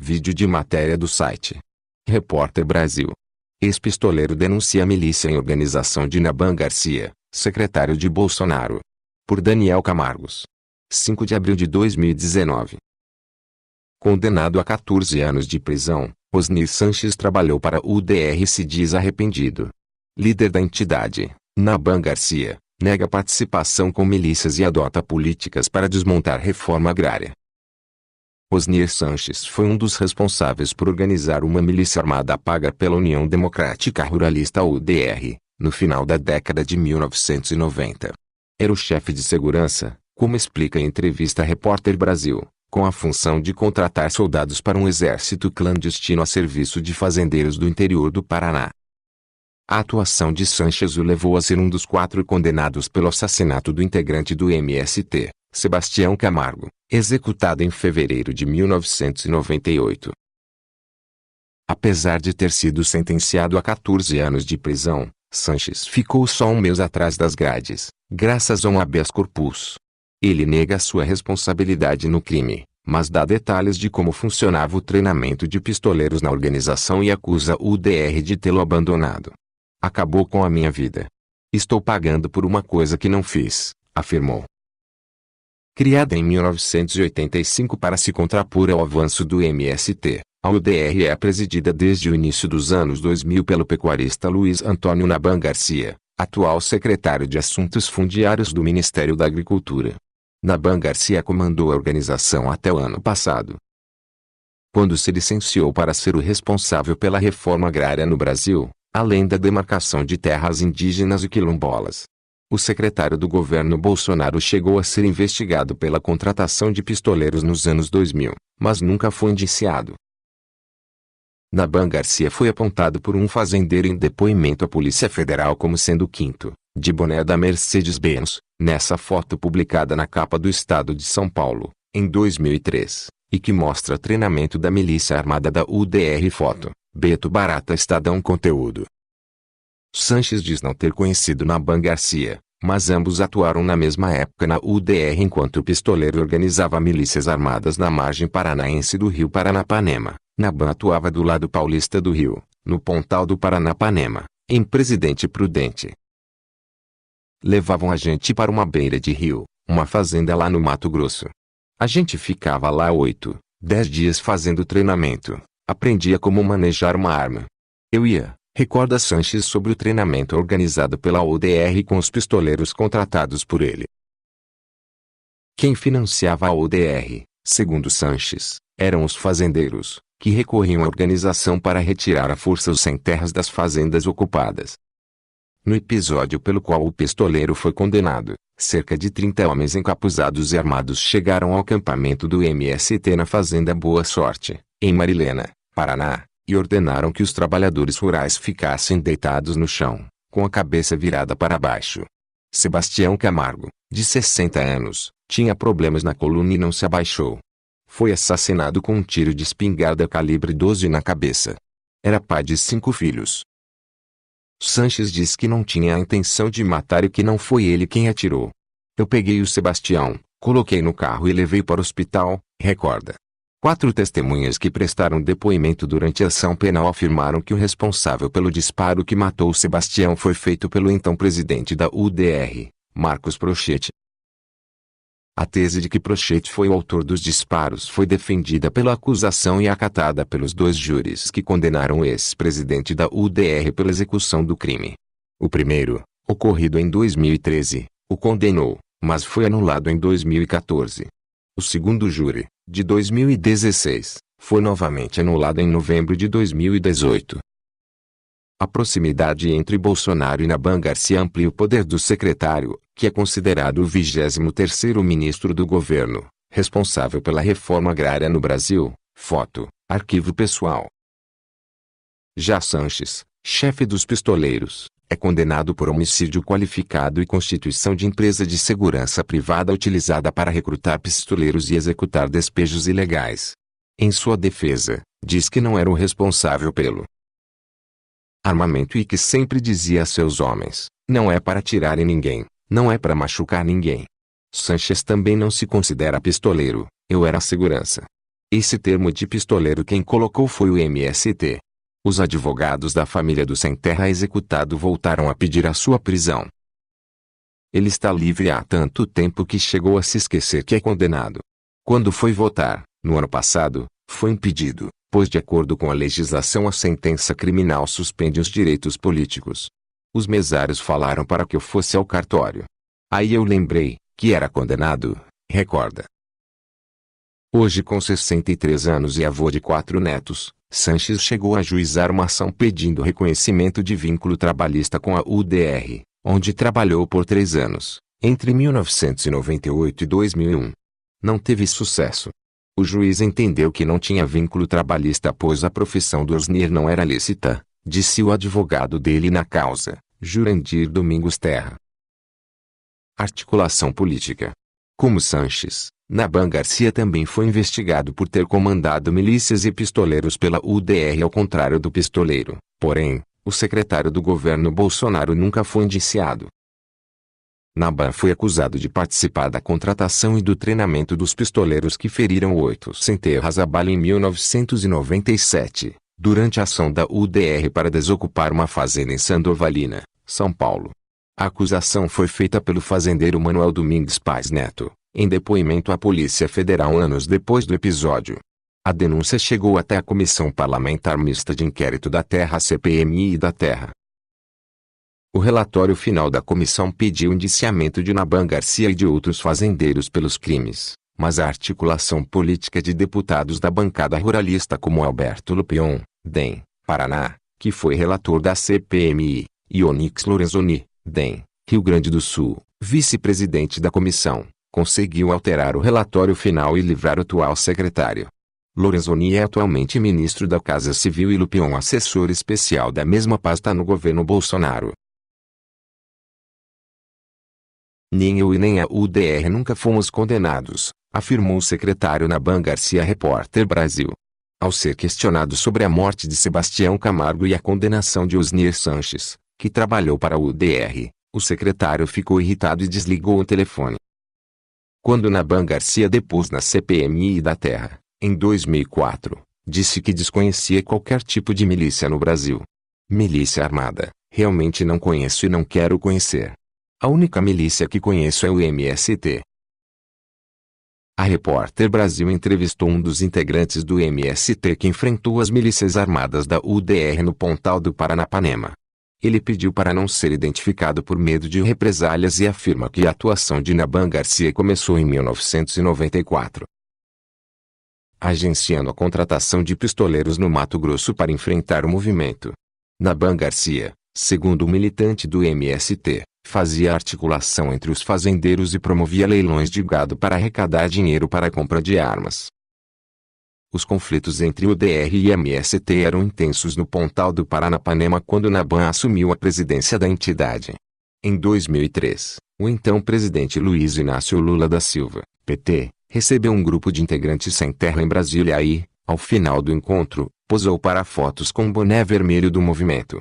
Vídeo de matéria do site Repórter Brasil. Ex-pistoleiro denuncia milícia em organização de Naban Garcia, secretário de Bolsonaro. Por Daniel Camargos. 5 de abril de 2019. Condenado a 14 anos de prisão, Osnir Sanches trabalhou para o UDR e se diz arrependido. Líder da entidade, Naban Garcia, nega participação com milícias e adota políticas para desmontar reforma agrária. Osnir Sanches foi um dos responsáveis por organizar uma milícia armada paga pela União Democrática Ruralista UDR, no final da década de 1990. Era o chefe de segurança, como explica em entrevista a Repórter Brasil, com a função de contratar soldados para um exército clandestino a serviço de fazendeiros do interior do Paraná. A atuação de Sanches o levou a ser um dos 4 condenados pelo assassinato do integrante do MST, Sebastião Camargo, executado em fevereiro de 1998. Apesar de ter sido sentenciado a 14 anos de prisão, Sanches ficou só um mês atrás das grades, graças a um habeas corpus. Ele nega sua responsabilidade no crime, mas dá detalhes de como funcionava o treinamento de pistoleiros na organização e acusa o UDR de tê-lo abandonado. Acabou com a minha vida. Estou pagando por uma coisa que não fiz, afirmou. Criada em 1985 para se contrapor ao avanço do MST, a UDR é presidida desde o início dos anos 2000 pelo pecuarista Luiz Antônio Naban Garcia, atual secretário de Assuntos Fundiários do Ministério da Agricultura. Naban Garcia comandou a organização até o ano passado, quando se licenciou para ser o responsável pela reforma agrária no Brasil, além da demarcação de terras indígenas e quilombolas. O secretário do governo Bolsonaro chegou a ser investigado pela contratação de pistoleiros nos anos 2000, mas nunca foi indiciado. Naban Garcia foi apontado por um fazendeiro em depoimento à Polícia Federal como sendo o quinto, de boné da Mercedes-Benz, nessa foto publicada na capa do Estado de São Paulo, em 2003, e que mostra treinamento da milícia armada da UDR. Foto, Beto Barata, Estadão Conteúdo. Sanches diz não ter conhecido Naban Garcia, mas ambos atuaram na mesma época na UDR enquanto o pistoleiro organizava milícias armadas na margem paranaense do rio Paranapanema. Naban atuava do lado paulista do rio, no Pontal do Paranapanema, em Presidente Prudente. Levavam a gente para uma beira de rio, uma fazenda lá no Mato Grosso. A gente ficava lá 8, 10 dias fazendo treinamento, aprendia como manejar uma arma. Eu ia, recorda Sanches sobre o treinamento organizado pela UDR com os pistoleiros contratados por ele. Quem financiava a UDR, segundo Sanches, eram os fazendeiros, que recorriam à organização para retirar à força os sem terras das fazendas ocupadas. No episódio pelo qual o pistoleiro foi condenado, cerca de 30 homens encapuzados e armados chegaram ao acampamento do MST na fazenda Boa Sorte, em Marilena, Paraná, e ordenaram que os trabalhadores rurais ficassem deitados no chão, com a cabeça virada para baixo. Sebastião Camargo, de 60 anos, tinha problemas na coluna e não se abaixou. Foi assassinado com um tiro de espingarda calibre 12 na cabeça. Era pai de 5 filhos. Sanches diz que não tinha a intenção de matar e que não foi ele quem atirou. Eu peguei o Sebastião, coloquei no carro e levei para o hospital, recorda. 4 testemunhas que prestaram depoimento durante a ação penal afirmaram que o responsável pelo disparo que matou o Sebastião foi feito pelo então presidente da UDR, Marcos Prochetti. A tese de que Prochetti foi o autor dos disparos foi defendida pela acusação e acatada pelos 2 júris que condenaram o ex-presidente da UDR pela execução do crime. O primeiro, ocorrido em 2013, o condenou, mas foi anulado em 2014. O segundo júri, de 2016, foi novamente anulado em novembro de 2018. A proximidade entre Bolsonaro e Naban Garcia amplia o poder do secretário, que é considerado o 23º ministro do governo, responsável pela reforma agrária no Brasil. Foto, arquivo pessoal. Já Sanches, chefe dos pistoleiros, é condenado por homicídio qualificado e constituição de empresa de segurança privada utilizada para recrutar pistoleiros e executar despejos ilegais. Em sua defesa, diz que não era o responsável pelo armamento e que sempre dizia a seus homens, não é para atirar em ninguém, não é para machucar ninguém. Sanches também não se considera pistoleiro, eu era a segurança. Esse termo de pistoleiro quem colocou foi o MST. Os advogados da família do sem terra executado voltaram a pedir a sua prisão. Ele está livre há tanto tempo que chegou a se esquecer que é condenado. Quando foi votar, no ano passado, foi impedido, pois de acordo com a legislação a sentença criminal suspende os direitos políticos. Os mesários falaram para que eu fosse ao cartório. Aí eu lembrei, que era condenado, recorda. Hoje com 63 anos e avô de 4 netos, Sanches chegou a ajuizar uma ação pedindo reconhecimento de vínculo trabalhista com a UDR, onde trabalhou por 3 anos, entre 1998 e 2001. Não teve sucesso. O juiz entendeu que não tinha vínculo trabalhista pois a profissão do Osnir não era lícita, disse o advogado dele na causa, Jurandir Domingos Terra. Articulação política. Como Sanches, Naban Garcia também foi investigado por ter comandado milícias e pistoleiros pela UDR ao contrário do pistoleiro, porém, o secretário do governo Bolsonaro nunca foi indiciado. Naban foi acusado de participar da contratação e do treinamento dos pistoleiros que feriram 8 sem terras a bala em 1997, durante a ação da UDR para desocupar uma fazenda em Sandovalina, São Paulo. A acusação foi feita pelo fazendeiro Manuel Domingues Paz Neto, em depoimento à Polícia Federal anos depois do episódio. A denúncia chegou até a Comissão Parlamentar Mista de Inquérito da Terra CPMI da Terra. O relatório final da comissão pediu o indiciamento de Naban Garcia e de outros fazendeiros pelos crimes, mas a articulação política de deputados da bancada ruralista como Alberto Lupion, DEM, Paraná, que foi relator da CPMI, e Onyx Lorenzoni, DEM, Rio Grande do Sul, vice-presidente da comissão, conseguiu alterar o relatório final e livrar o atual secretário. Lorenzoni é atualmente ministro da Casa Civil e Lupion assessor especial da mesma pasta no governo Bolsonaro. Nem eu e nem a UDR nunca fomos condenados, afirmou o secretário Naban Garcia à Repórter Brasil. Ao ser questionado sobre a morte de Sebastião Camargo e a condenação de Osnir Sanches, que trabalhou para a UDR, o secretário ficou irritado e desligou o telefone. Quando Naban Garcia depôs na CPMI da Terra, em 2004, disse que desconhecia qualquer tipo de milícia no Brasil. Milícia armada, realmente não conheço e não quero conhecer. A única milícia que conheço é o MST. A Repórter Brasil entrevistou um dos integrantes do MST que enfrentou as milícias armadas da UDR no Pontal do Paranapanema. Ele pediu para não ser identificado por medo de represálias e afirma que a atuação de Naban Garcia começou em 1994. Agenciando a contratação de pistoleiros no Mato Grosso para enfrentar o movimento. Naban Garcia, segundo o militante do MST, fazia articulação entre os fazendeiros e promovia leilões de gado para arrecadar dinheiro para a compra de armas. Os conflitos entre UDR e MST eram intensos no Pontal do Paranapanema quando Naban assumiu a presidência da entidade. Em 2003, o então presidente Luiz Inácio Lula da Silva, PT, recebeu um grupo de integrantes sem terra em Brasília e, ao final do encontro, posou para fotos com o boné vermelho do movimento.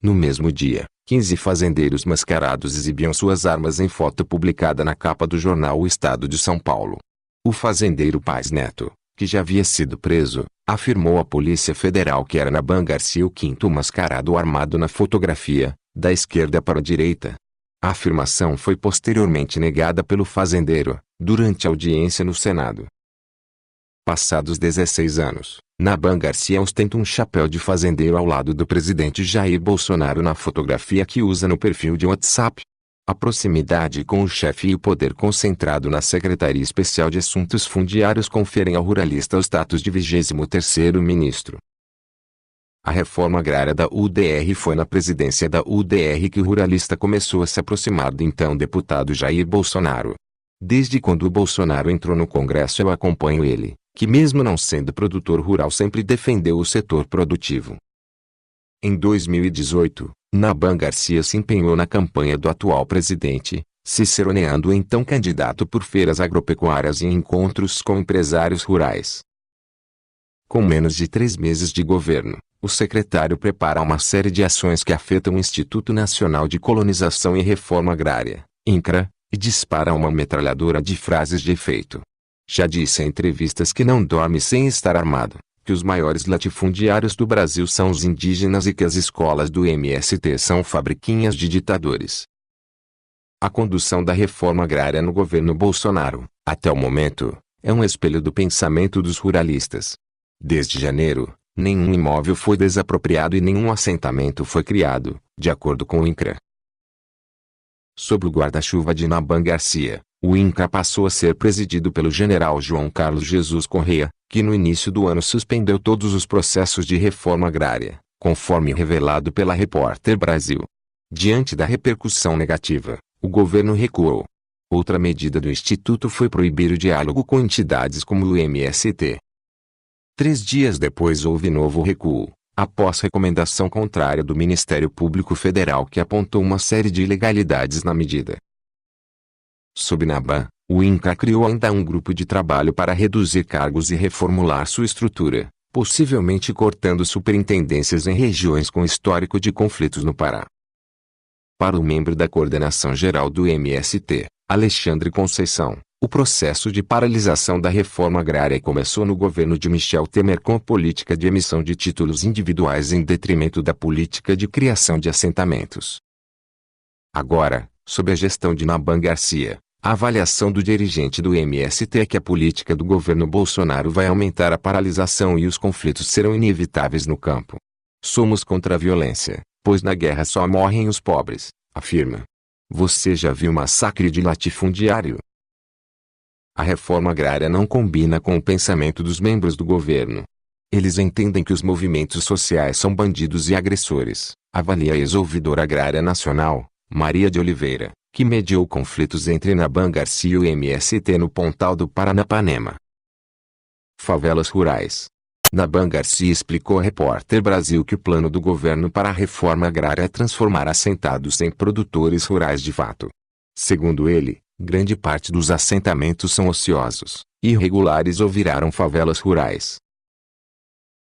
No mesmo dia, 15 fazendeiros mascarados exibiam suas armas em foto publicada na capa do jornal O Estado de São Paulo. O fazendeiro Paz Neto, que já havia sido preso, afirmou à Polícia Federal que era Naban Garcia o quinto mascarado armado na fotografia, da esquerda para a direita. A afirmação foi posteriormente negada pelo fazendeiro, durante a audiência no Senado. Passados 16 anos, Naban Garcia ostenta um chapéu de fazendeiro ao lado do presidente Jair Bolsonaro na fotografia que usa no perfil de WhatsApp. A proximidade com o chefe e o poder concentrado na Secretaria Especial de Assuntos Fundiários conferem ao ruralista o status de 23º ministro. A reforma agrária da UDR foi na presidência da UDR que o ruralista começou a se aproximar do então deputado Jair Bolsonaro. Desde quando o Bolsonaro entrou no Congresso eu acompanho ele, que mesmo não sendo produtor rural sempre defendeu o setor produtivo. Em 2018, Naban Garcia se empenhou na campanha do atual presidente, ciceroneando o então candidato por feiras agropecuárias e em encontros com empresários rurais. Com menos de 3 meses de governo, o secretário prepara uma série de ações que afetam o Instituto Nacional de Colonização e Reforma Agrária, INCRA, e dispara uma metralhadora de frases de efeito. Já disse em entrevistas que não dorme sem estar armado, que os maiores latifundiários do Brasil são os indígenas e que as escolas do MST são fabriquinhas de ditadores. A condução da reforma agrária no governo Bolsonaro, até o momento, é um espelho do pensamento dos ruralistas. Desde janeiro, nenhum imóvel foi desapropriado e nenhum assentamento foi criado, de acordo com o INCRA. Sob o guarda-chuva de Naban Garcia, o INCRA passou a ser presidido pelo general João Carlos Jesus Correia, que no início do ano suspendeu todos os processos de reforma agrária, conforme revelado pela Repórter Brasil. Diante da repercussão negativa, o governo recuou. Outra medida do Instituto foi proibir o diálogo com entidades como o MST. 3 dias depois houve novo recuo, após recomendação contrária do Ministério Público Federal que apontou uma série de ilegalidades na medida. Sob Naban, o INCRA criou ainda um grupo de trabalho para reduzir cargos e reformular sua estrutura, possivelmente cortando superintendências em regiões com histórico de conflitos no Pará. Para o membro da coordenação geral do MST, Alexandre Conceição, o processo de paralisação da reforma agrária começou no governo de Michel Temer com a política de emissão de títulos individuais em detrimento da política de criação de assentamentos. Agora, sob a gestão de Naban Garcia, a avaliação do dirigente do MST é que a política do governo Bolsonaro vai aumentar a paralisação e os conflitos serão inevitáveis no campo. Somos contra a violência, pois na guerra só morrem os pobres, afirma. Você já viu massacre de latifundiário? A reforma agrária não combina com o pensamento dos membros do governo. Eles entendem que os movimentos sociais são bandidos e agressores, avalia a ex-ouvidora agrária nacional, Maria de Oliveira, que mediou conflitos entre Naban Garcia e o MST no Pontal do Paranapanema. Favelas rurais. Naban Garcia explicou à Repórter Brasil que o plano do governo para a reforma agrária é transformar assentados em produtores rurais de fato. Segundo ele, grande parte dos assentamentos são ociosos, irregulares ou viraram favelas rurais.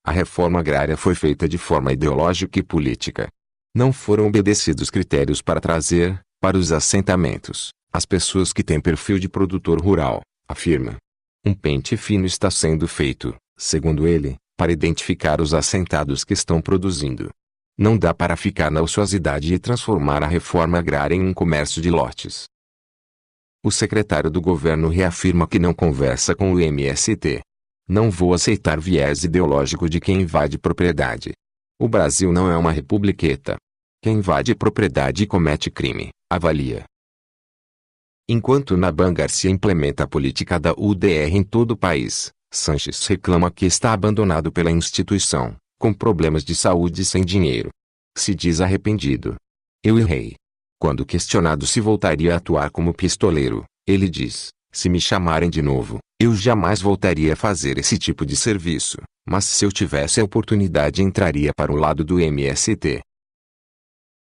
A reforma agrária foi feita de forma ideológica e política. Não foram obedecidos critérios para trazer, para os assentamentos, as pessoas que têm perfil de produtor rural, afirma. Um pente fino está sendo feito, segundo ele, para identificar os assentados que estão produzindo. Não dá para ficar na ociosidade e transformar a reforma agrária em um comércio de lotes. O secretário do governo reafirma que não conversa com o MST. Não vou aceitar viés ideológico de quem invade propriedade. O Brasil não é uma republiqueta. Quem invade propriedade comete crime, avalia. Enquanto Naban Garcia implementa a política da UDR em todo o país, Sanches reclama que está abandonado pela instituição, com problemas de saúde e sem dinheiro. Se diz arrependido. Eu errei. Quando questionado se voltaria a atuar como pistoleiro, ele diz: se me chamarem de novo, eu jamais voltaria a fazer esse tipo de serviço, mas se eu tivesse a oportunidade entraria para o lado do MST.